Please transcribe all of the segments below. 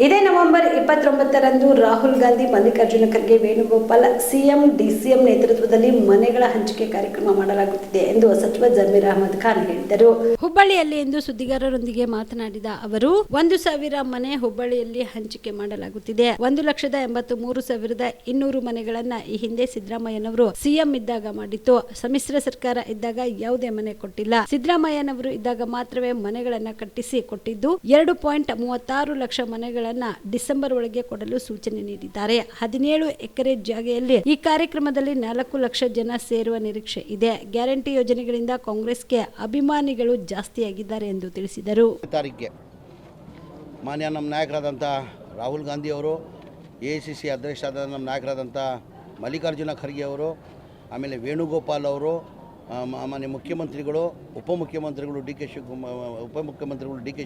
ಇದೇ ನವೆಂಬರ್ 29ರಂದು Rahul Gandhi, Mallikarjuna Kharge, Venugopal, CM, DCM ನೇತೃತ್ವದಲ್ಲಿ ಮನೆಗಳ ಹಂಚಿಕೆ ಕಾರ್ಯಕ್ರಮ ಮಾಡಲಾಗುತ್ತಿದೆ ಎಂದು ಸಚಿವ ಜಮೀರ್ ಅಹಮದ್ ಖಾನ್ ಹೇಳಿದರು. ಹುಬ್ಬಳ್ಳಿಯಲ್ಲಿ ಇಂದು ಸುದ್ದಿಗಾರರೊಂದಿಗೆ ಮಾತನಾಡಿದ ಅವರು, 1,000 ಮನೆ ಹುಬ್ಬಳ್ಳಿಯಲ್ಲಿ ಹಂಚಿಕೆ ಮಾಡಲಾಗುತ್ತಿದೆ. 1,83,200 ಮನೆಗಳನ್ನ ಈ ಹಿಂದೆ ಸಿದ್ದರಾಮಯ್ಯನವರು ಸಿಎಂ ಇದ್ದಾಗ ಮಾಡಿತ್ತು. ಸಮ್ಮಿಶ್ರ ಸರ್ಕಾರ ಇದ್ದಾಗ ಯಾವುದೇ ಮನೆ ಕೊಟ್ಟಿಲ್ಲ. ಸಿದ್ದರಾಮಯ್ಯನವರು ಇದ್ದಾಗ ಮಾತ್ರವೇ ಮನೆಗಳನ್ನ ಕಟ್ಟಿಸಿ ಕೊಟ್ಟಿದ್ದು. 2.36 ಲಕ್ಷ ಮನೆಗಳ ಡಿಸೆಂಬರ್ ಒಳಗೆ ಕೊಡಲು ಸೂಚನೆ ನೀಡಿದ್ದಾರೆ. 17 ಎಕರೆ ಜಾಗೆಯಲ್ಲಿ ಈ ಕಾರ್ಯಕ್ರಮದಲ್ಲಿ 4 ಲಕ್ಷ ಜನ ಸೇರುವ ನಿರೀಕ್ಷೆ ಇದೆ. ಗ್ಯಾರಂಟಿ ಯೋಜನೆಗಳಿಂದ ಕಾಂಗ್ರೆಸ್ಗೆ ಅಭಿಮಾನಿಗಳು ಜಾಸ್ತಿಯಾಗಿದ್ದಾರೆ ಎಂದು ತಿಳಿಸಿದರು. ಮಾನ್ಯ ನಮ್ಮ ನಾಯಕರಾದಂಥ ರಾಹುಲ್ ಗಾಂಧಿ ಅವರು, AICC ಅಧ್ಯಕ್ಷರಾದ ನಮ್ಮ ನಾಯಕರಾದಂಥ ಮಲ್ಲಿಕಾರ್ಜುನ ಖರ್ಗೆ ಅವರು, ಆಮೇಲೆ ವೇಣುಗೋಪಾಲ್ ಅವರು, ಮಾನ್ಯ ಮುಖ್ಯಮಂತ್ರಿಗಳು, ಉಪಮುಖ್ಯಮಂತ್ರಿಗಳು ಡಿ ಕೆ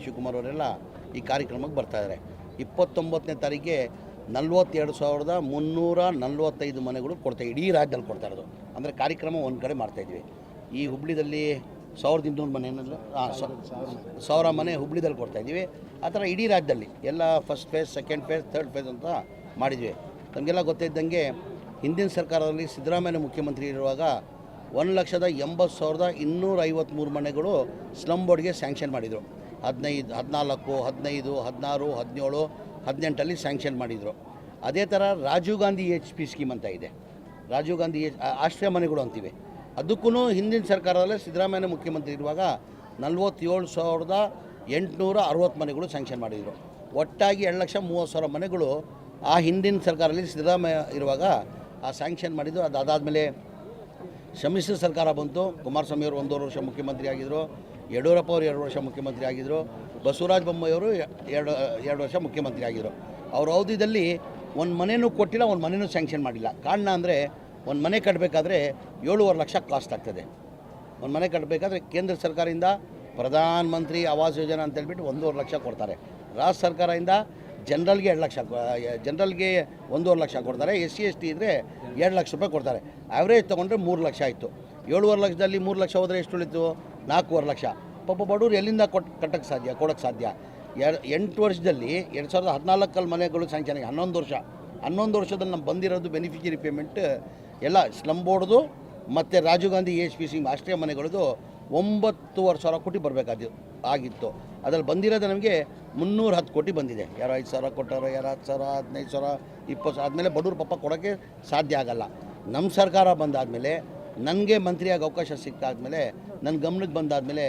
ಶಿವಕುಮಾರ್ ಅವರೆಲ್ಲ ಈ ಕಾರ್ಯಕ್ರಮಕ್ಕೆ ಬರ್ತಾಯಿದ್ದಾರೆ. 29ನೇ ತಾರೀಕಿಗೆ 42,345 ಮನೆಗಳು ಕೊಡ್ತಾಯಿದ್ದೀವಿ. ಇಡೀ ರಾಜ್ಯದಲ್ಲಿ ಕೊಡ್ತಾ ಇರೋದು. ಅಂದರೆ ಕಾರ್ಯಕ್ರಮ ಒಂದು ಕಡೆ ಮಾಡ್ತಾಯಿದ್ವಿ. ಈ ಹುಬ್ಳಿದಲ್ಲಿ 1,200 ಮನೆಯಲ್ಲ 1,000 ಮನೆ ಹುಬ್ಳಿದಲ್ಲಿ ಕೊಡ್ತಾಯಿದ್ದೀವಿ. ಆ ಥರ ಇಡೀ ರಾಜ್ಯದಲ್ಲಿ ಎಲ್ಲ first phase, second phase, third face ಅಂತ ಮಾಡಿದ್ವಿ. ನಮಗೆಲ್ಲ ಗೊತ್ತಿದ್ದಂಗೆ ಹಿಂದಿನ ಸರ್ಕಾರದಲ್ಲಿ ಸಿದ್ದರಾಮಯ್ಯ ಮುಖ್ಯಮಂತ್ರಿ ಇರುವಾಗ 1,80,253 ಮನೆಗಳು ಸ್ಲಮ್ ಬೋರ್ಡ್ಗೆ ಸ್ಯಾಂಕ್ಷನ್ ಮಾಡಿದರು. 15, 14, 15, 16, 17, 18 ಸ್ಯಾಂಕ್ಷನ್ ಮಾಡಿದರು. ಅದೇ ಥರ ರಾಜೀವ್ ಗಾಂಧಿ HP ಸ್ಕೀಮ್ ಅಂತ ಇದೆ. ರಾಜೀವ್ ಗಾಂಧಿ ಆಶ್ರಯ ಮನೆಗಳು ಅಂತೀವಿ. ಅದಕ್ಕೂ ಹಿಂದಿನ ಸರ್ಕಾರದಲ್ಲೇ ಸಿದ್ದರಾಮಯ್ಯ ಮುಖ್ಯಮಂತ್ರಿ ಇರುವಾಗ 47,860 ಮನೆಗಳು ಸ್ಯಾಂಕ್ಷನ್ ಮಾಡಿದರು. ಒಟ್ಟಾಗಿ 2,30,000 ಮನೆಗಳು ಆ ಹಿಂದಿನ ಸರ್ಕಾರದಲ್ಲಿ ಸಿದ್ದರಾಮಯ್ಯ ಇರುವಾಗ ಆ ಸ್ಯಾಂಕ್ಷನ್ ಮಾಡಿದ್ದು. ಅದಾದಮೇಲೆ ಸಮ್ಮಿಶ್ರ ಸರ್ಕಾರ ಬಂತು. ಕುಮಾರಸ್ವಾಮಿ ಅವರು 1.5 ವರ್ಷ ಮುಖ್ಯಮಂತ್ರಿ ಆಗಿದ್ದರು. ಯಡಿಯೂರಪ್ಪ ಅವರು 2 ವರ್ಷ ಮುಖ್ಯಮಂತ್ರಿ ಆಗಿದ್ದರು. ಬಸವರಾಜ ಬೊಮ್ಮಾಯಿ ಅವರು 2 ವರ್ಷ ಮುಖ್ಯಮಂತ್ರಿ ಆಗಿದ್ದರು. ಅವ್ರ ಅವಧಿಯಲ್ಲಿ ಒಂದು ಮನೆಯೂ ಕೊಟ್ಟಿಲ್ಲ, ಒಂದು ಮನೆಯೂ ಸ್ಯಾಂಕ್ಷನ್ ಮಾಡಿಲ್ಲ. ಕಾರಣ ಅಂದರೆ ಒಂದು ಮನೆ ಕಟ್ಟಬೇಕಾದ್ರೆ 7.5 ಲಕ್ಷ ಕಾಸ್ಟ್ ಆಗ್ತದೆ. ಒಂದು ಮನೆ ಕಟ್ಟಬೇಕಾದ್ರೆ ಕೇಂದ್ರ ಸರ್ಕಾರದಿಂದ ಪ್ರಧಾನ ಮಂತ್ರಿ ಆವಾಸ್ ಯೋಜನೆ ಅಂತೇಳ್ಬಿಟ್ಟು 1.5 ಲಕ್ಷ ಕೊಡ್ತಾರೆ. ರಾಜ್ಯ ಸರ್ಕಾರದಿಂದ ಜನರಲ್ಗೆ 2 ಲಕ್ಷ, ಜನರಲ್ಗೆ 1.5 ಲಕ್ಷ ಕೊಡ್ತಾರೆ. SC ST ಇದ್ದರೆ 2 ಲಕ್ಷ ರೂಪಾಯಿ ಕೊಡ್ತಾರೆ. ಆ್ಯಾವ್ರೇಜ್ ತೊಗೊಂಡ್ರೆ 3 ಲಕ್ಷ ಆಯಿತು. 7.5 ಲಕ್ಷದಲ್ಲಿ 3 ಲಕ್ಷ ಹೋದರೆ ಎಷ್ಟು ಉಳಿತು? 4.5 ಲಕ್ಷ. ಪಾಪ ಬಡವರು ಎಲ್ಲಿಂದ ಕೊಡೋಕ್ಕೆ ಸಾಧ್ಯ? 8 ವರ್ಷದಲ್ಲಿ 2014 ಮನೆಗಳು ಸ್ಯಾಂಕ್ಷನ್ ಆಗಿ 11 ವರ್ಷದಲ್ಲಿ ನಮ್ಮ ಬಂದಿರೋದು ಬೆನಿಫಿಷರಿ ಪೇಮೆಂಟ್ ಎಲ್ಲ ಸ್ಲಮ್ ಬೋರ್ಡ್ದು ಮತ್ತು ರಾಜೀವ್ ಗಾಂಧಿ HP ಸ್ಕೀಮ್ ಆಶ್ರಯ ಮನೆಗಳದು 9,500 ಕೋಟಿ ಆಗಿತ್ತು. ಅದರಲ್ಲಿ ಬಂದಿರೋದು ನಮಗೆ 310 ಕೋಟಿ ಬಂದಿದೆ. ಯಾರು 5,000 ಕೊಟ್ಟಾರೋ, ಯಾರು 10,000, 15,000, 20,000 ಆದಮೇಲೆ ಬಡವ್ರ ಪಾಪ ಕೊಡೋಕ್ಕೆ ಸಾಧ್ಯ ಆಗಲ್ಲ. ನಮ್ಮ ಸರ್ಕಾರ ಬಂದಾದಮೇಲೆ, ನನಗೆ ಮಂತ್ರಿಯಾಗಿ ಅವಕಾಶ ಸಿಕ್ಕಾದ್ಮೇಲೆ, ನನ್ನ ಗಮನಕ್ಕೆ ಬಂದಾದಮೇಲೆ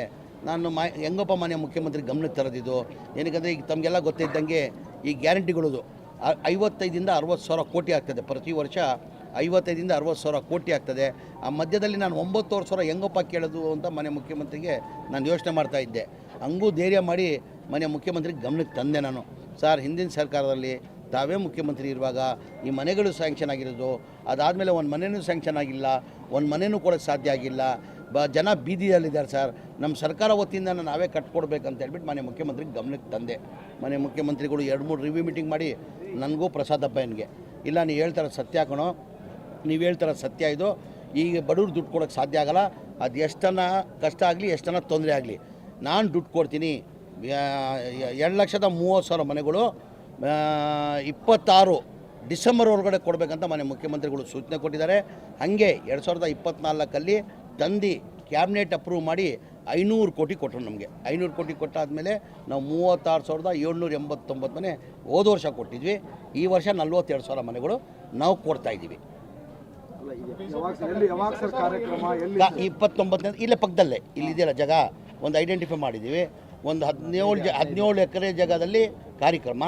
ನಾನು ಹೆಂಗಪ್ಪ ಮಾನ್ಯ ಮುಖ್ಯಮಂತ್ರಿ ಗಮನಕ್ಕೆ ತರೋದಿದ್ದು. ಏನಕ್ಕಂದರೆ ಈಗ ತಮಗೆಲ್ಲ ಗೊತ್ತಿದ್ದಂಗೆ ಈ ಗ್ಯಾರಂಟಿಗಳದು 55,000 to 60,000 ಕೋಟಿ ಆಗ್ತದೆ. ಪ್ರತಿ ವರ್ಷ 55,000 to 60,000 ಕೋಟಿ ಆಗ್ತದೆ. ಆ ಮಧ್ಯದಲ್ಲಿ ನಾನು 9,000 ಹೆಂಗಪ್ಪ ಕೇಳೋದು ಅಂತ ಮನೆ ಮುಖ್ಯಮಂತ್ರಿಗೆ ನಾನು ಯೋಚನೆ ಮಾಡ್ತಾಯಿದ್ದೆ. ಹಂಗೂ ಧೈರ್ಯ ಮಾಡಿ ಮನೆ ಮುಖ್ಯಮಂತ್ರಿಗೆ ಗಮನಕ್ಕೆ ತಂದೆ ನಾನು. ಸರ್, ಹಿಂದಿನ ಸರ್ಕಾರದಲ್ಲಿ ತಾವೇ ಮುಖ್ಯಮಂತ್ರಿ ಇರುವಾಗ ಈ ಮನೆಗಳು ಸ್ಯಾಂಕ್ಷನ್ ಆಗಿರೋದು, ಅದಾದಮೇಲೆ ಒಂದು ಮನೆಯೂ ಸ್ಯಾಂಕ್ಷನ್ ಆಗಿಲ್ಲ, ಒಂದು ಮನೆಯೂ ಕೊಡೋಕ್ಕೆ ಸಾಧ್ಯ ಆಗಿಲ್ಲ. ಜನ ಬೀದಿಯಲ್ಲಿದ್ದಾರೆ ಸರ್. ನಮ್ಮ ಸರ್ಕಾರ ವತಿಯಿಂದ ನಾವೇ ಕಟ್ಕೊಡ್ಬೇಕಂತ ಹೇಳ್ಬಿಟ್ಟು ಮನೆ ಮುಖ್ಯಮಂತ್ರಿಗೆ ಗಮನಕ್ಕೆ ತಂದೆ. ಮನೆ ಮುಖ್ಯಮಂತ್ರಿಗಳು 2-3 ರಿವ್ಯೂ ಮೀಟಿಂಗ್ ಮಾಡಿ ನನಗೂ ಪ್ರಸಾದಪ್ಪನಿಗೆ, ಇಲ್ಲ ನೀವು ಹೇಳ್ತಾರೆ ಸತ್ಯ ಕಣೋ, ನೀವು ಹೇಳ್ತಾರೆ ಸತ್ಯ ಇದು, ಈಗ ಬಡವ್ರು ದುಡ್ಡು ಕೊಡೋಕ್ಕೆ ಸಾಧ್ಯ ಆಗಲ್ಲ. ಅದು ಎಷ್ಟನ್ನ ಕಷ್ಟ ಆಗಲಿ, ಎಷ್ಟನ್ನ ತೊಂದರೆ ಆಗಲಿ, ನಾನು ದುಡ್ಡು ಕೊಡ್ತೀನಿ. 2,30,000 ಮನೆಗಳು 26 ಡಿಸೆಂಬರ್ ಒಳಗಡೆ ಕೊಡಬೇಕಂತ ಮನೆ ಮುಖ್ಯಮಂತ್ರಿಗಳು ಸೂಚನೆ ಕೊಟ್ಟಿದ್ದಾರೆ. ಹಾಗೆ 2024 ತಂದು ಕ್ಯಾಬಿನೆಟ್ ಅಪ್ರೂವ್ ಮಾಡಿ 500 ಕೋಟಿ ಕೊಟ್ಟರು ನಮಗೆ. 500 ಕೋಟಿ ಕೊಟ್ಟಾದಮೇಲೆ ನಾವು 36,789 ಮನೆ ಹೋದ ವರ್ಷ ಕೊಟ್ಟಿದ್ವಿ. ಈ ವರ್ಷ 42,000 ಮನೆಗಳು ನಾವು ಕೊಡ್ತಾಯಿದ್ದೀವಿ. 29ನೇ ಇಲ್ಲೇ ಪಕ್ಕದಲ್ಲೇ ಇಲ್ಲಿದೆಯಲ್ಲ ಜಾಗ, ಒಂದು ಐಡೆಂಟಿಫೈ ಮಾಡಿದ್ದೀವಿ. ಒಂದು 17 ಎಕರೆ ಜಾಗದಲ್ಲಿ ಕಾರ್ಯಕ್ರಮ,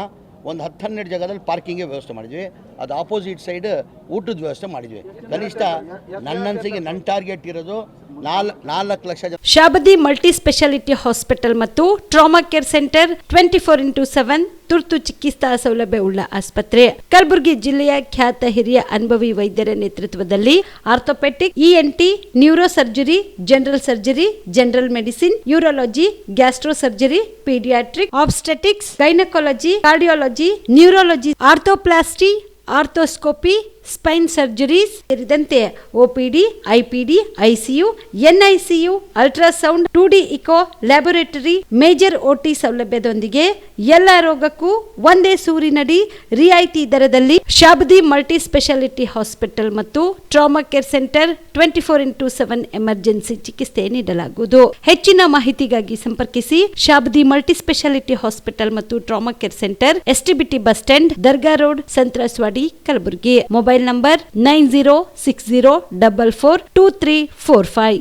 ಒಂದು 10-12 ಜಾಗದಲ್ಲಿ ಪಾರ್ಕಿಂಗ್ಗೆ ವ್ಯವಸ್ಥೆ ಮಾಡಿದ್ವಿ. ಅದು ಆಪೋಸಿಟ್ ಸೈಡ್ ಊಟದ ವ್ಯವಸ್ಥೆ ಮಾಡಿದ್ವಿ. ಕನಿಷ್ಠ ನನ್ನ ಟಾರ್ಗೆಟ್ ಇರೋದು 4 ಲಕ್ಷ ಜನ. ಶಾಬದಿ ಮಲ್ಟಿ ಸ್ಪೆಷಾಲಿಟಿ ಹಾಸ್ಪಿಟಲ್ ಮತ್ತು ಟ್ರಾಮಾ ಕೇರ್ ಸೆಂಟರ್ 24x7 ತುರ್ತು ಚಿಕಿತ್ಸಾ ಸೌಲಭ್ಯ ಉಳ್ಳ ಆಸ್ಪತ್ರೆ. ಕಲಬುರಗಿ ಜಿಲ್ಲೆಯ ಖ್ಯಾತ ಹಿರಿಯ ಅನುಭವಿ ವೈದ್ಯರ ನೇತೃತ್ವದಲ್ಲಿ orthopaedic, ENT, neuro surgery, general surgery, general medicine, urology, gastro surgery, paediatric, obstetrics, gynaecology, cardiology, neurology, arthroplasty, arthroscopy, spine surgeries ಸೇರಿದಂತೆ OPD, IPD, ICU, NICU, ultrasound, 2D echo, laboratory, major OT ಸೌಲಭ್ಯದೊಂದಿಗೆ ಎಲ್ಲ ರೋಗಕ್ಕೂ ಒಂದೇ ಸೂರಿನಡಿ ರಿಯಾಯಿತಿ ದರದಲ್ಲಿ ಶಾಬದಿ ಮಲ್ಟಿ ಸ್ಪೆಷಾಲಿಟಿ ಹಾಸ್ಪಿಟಲ್ ಮತ್ತು trauma care centre 24x7 emergency ಚಿಕಿತ್ಸೆ ನೀಡಲಾಗುವುದು. ಹೆಚ್ಚಿನ ಮಾಹಿತಿಗಾಗಿ ಸಂಪರ್ಕಿಸಿ ಶಾಬದಿ ಮಲ್ಟಿ ಸ್ಪೆಷಾಲಿಟಿ ಹಾಸ್ಪಿಟಲ್ ಮತ್ತು trauma care centre, STBT bus stand, Dargah road, ಸಂತ್ರಸ್ವಾಡಿ, Kalaburagi. Mobile number 9060442345.